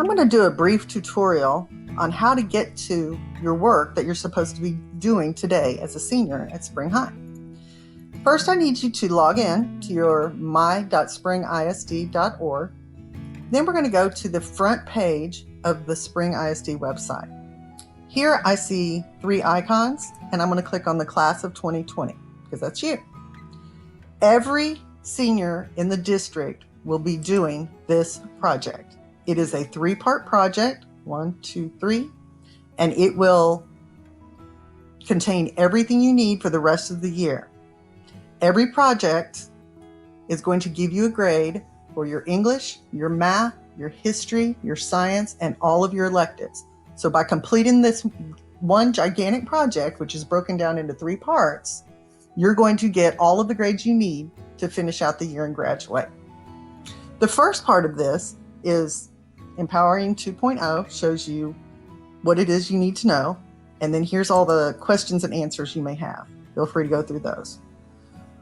I'm going to do a brief tutorial on how to get to your work that you're supposed to be doing today as a senior at Spring High. First, I need you to log in to your my.springisd.org. Then we're going to go to the front page of the Spring ISD website. Here I see 3 icons, and I'm going to click on the class of 2020 because that's you. Every senior in the district will be doing this project. It is a 3-part project, 1, 2, 3, and it will contain everything you need for the rest of the year. Every project is going to give you a grade for your English, your math, your history, your science, and all of your electives. So by completing this one gigantic project, which is broken down into 3 parts, you're going to get all of the grades you need to finish out the year and graduate. The first part of this is Empowering 2.0, shows you what it is you need to know, and then here's all the questions and answers you may have. Feel free to go through those.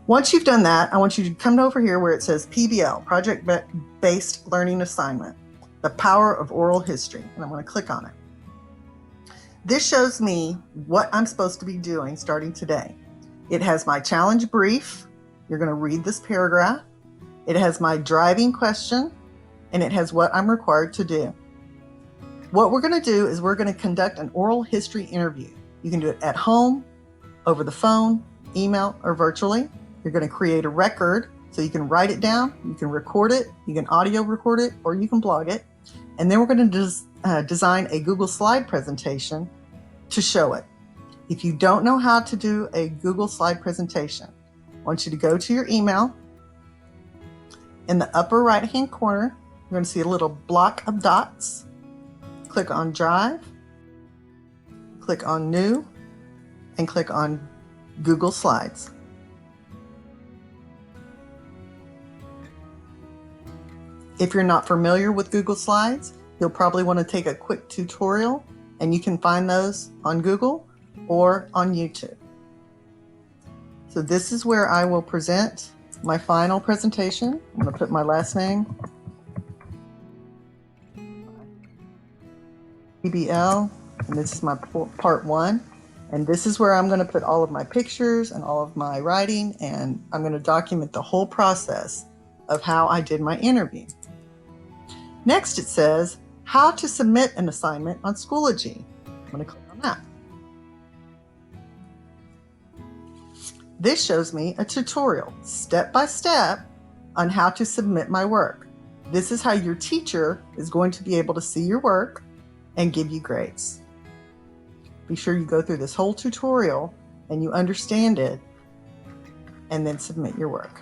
Once you've done that, I want you to come over here where it says PBL, Project-Based Learning Assignment, the Power of Oral History, and I'm going to click on it. This shows me what I'm supposed to be doing starting today. It has my challenge brief. You're going to read this paragraph. It has my driving question, and it has what I'm required to do. What we're going to do is we're going to conduct an oral history interview. You can do it at home, over the phone, email, or virtually. You're going to create a record so you can write it down, you can record it, you can audio record it, or you can blog it. And then we're going to design a Google slide presentation to show it. If you don't know how to do a Google slide presentation, I want you to go to your email. In the upper right-hand corner, you're going to see a little block of dots. Click on Drive, click on New, and click on Google Slides. If you're not familiar with Google Slides, you'll probably want to take a quick tutorial, and you can find those on Google or on YouTube. So this is where I will present my final presentation. I'm going to put my last name, PBL, and this is my part 1. And this is where I'm going to put all of my pictures and all of my writing, and I'm going to document the whole process of how I did my interview. Next, it says how to submit an assignment on Schoology. I'm going to click on that. This shows me a tutorial, step by step, on how to submit my work. This is how your teacher is going to be able to see your work and give you grades. Be sure you go through this whole tutorial and you understand it, and then submit your work.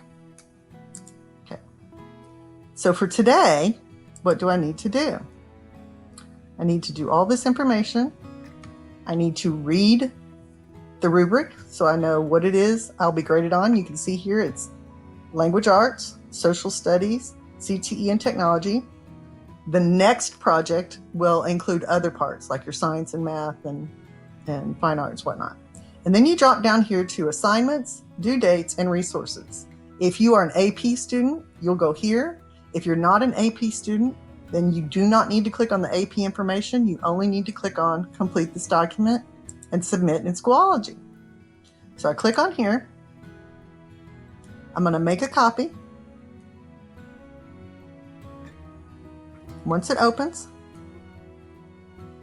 Okay. So for today, what do I need to do? I need to do all this information. I need to read the rubric so I know what it is I'll be graded on. You can see here it's language arts, social studies, CTE and technology. The next project will include other parts like your science and math and fine arts, whatnot. And then you drop down here to assignments, due dates, and resources. If you are an AP student, you'll go here. If you're not an AP student, then you do not need to click on the AP information. You only need to click on complete this document and submit in Schoology. So I click on here. I'm going to make a copy. Once it opens,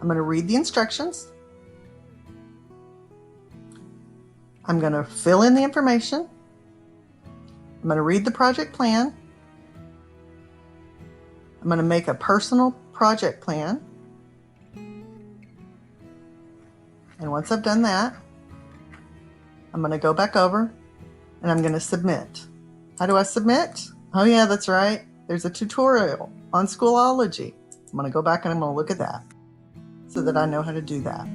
I'm going to read the instructions. I'm going to fill in the information. I'm going to read the project plan. I'm going to make a personal project plan. And once I've done that, I'm going to go back over and I'm going to submit. How do I submit? Oh yeah, that's right. There's a tutorial on Schoology. I'm going to go back and I'm going to look at that so that I know how to do that.